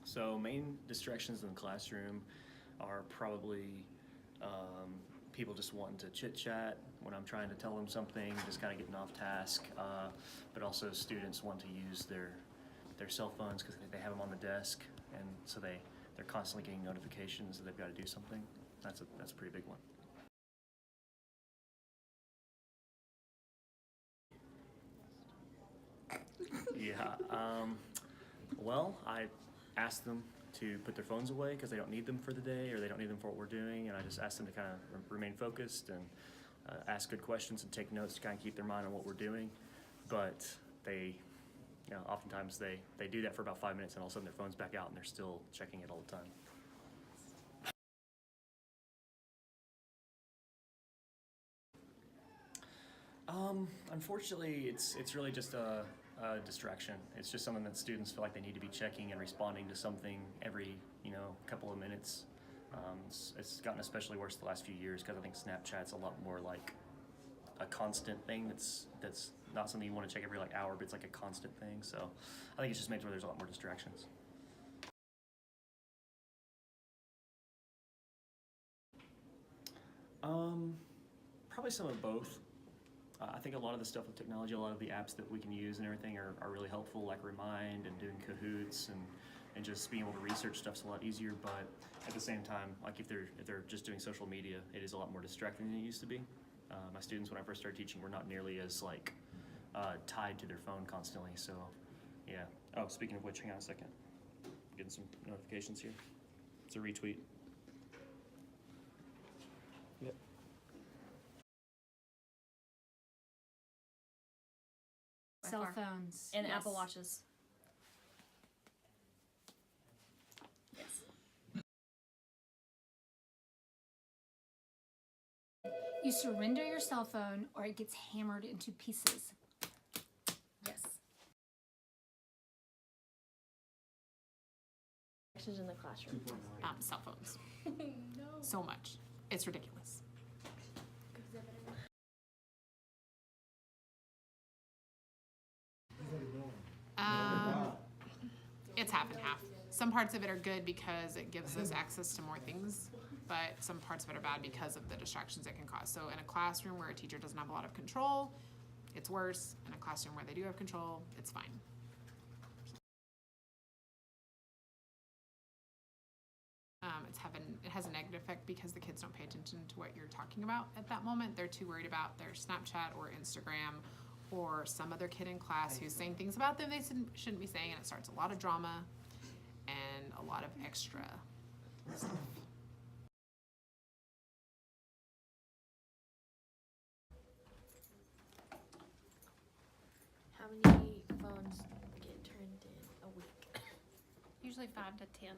So main distractions in the classroom are probably people just wanting to chit chat when I'm trying to tell them something, just kind of getting off task, but also students want to use their cell phones because they have them on the desk, and so they're constantly getting notifications that they've got to do something. That's a pretty big one. Yeah. Well, I asked them to put their phones away because they don't need them for the day or they don't need them for what we're doing, and I just asked them to kind of remain focused and ask good questions and take notes to kind of keep their mind on what we're doing. But they, oftentimes they do that for about 5 minutes and all of a sudden their phone's back out and they're still checking it all the time. Unfortunately, it's really just a distraction. It's just something that students feel like they need to be checking and responding to something every couple of minutes. It's gotten especially worse the last few years because I think Snapchat's a lot more like a constant thing. That's not something you want to check every hour, but it's like a constant thing. So I think it's just made where there's a lot more distractions. Probably some of both. I think a lot of the stuff with technology, a lot of the apps that we can use and everything are really helpful, like Remind and doing Kahoots and just being able to research stuff's a lot easier. But at the same time, like if they're just doing social media, it is a lot more distracting than it used to be. My students, when I first started teaching, were not nearly as tied to their phone constantly. So, yeah. Oh, speaking of which, hang on a second. I'm getting some notifications here. It's a retweet. Yep. Cell phones. And yes. Apple Watches. Yes. You surrender your cell phone or it gets hammered into pieces. Yes. In the classroom. Cell phones. No. So much. It's ridiculous. It's half and half. Some parts of it are good because it gives us access to more things, but some parts of it are bad because of the distractions it can cause. So in a classroom where a teacher doesn't have a lot of control, it's worse. In a classroom where they do have control, it's fine. It has a negative effect because the kids don't pay attention to what you're talking about at that moment. They're too worried about their Snapchat or Instagram or some other kid in class who's saying things about them they shouldn't be saying, and it starts a lot of drama and a lot of extra stuff. How many phones get turned in a week? Usually 5 to 10.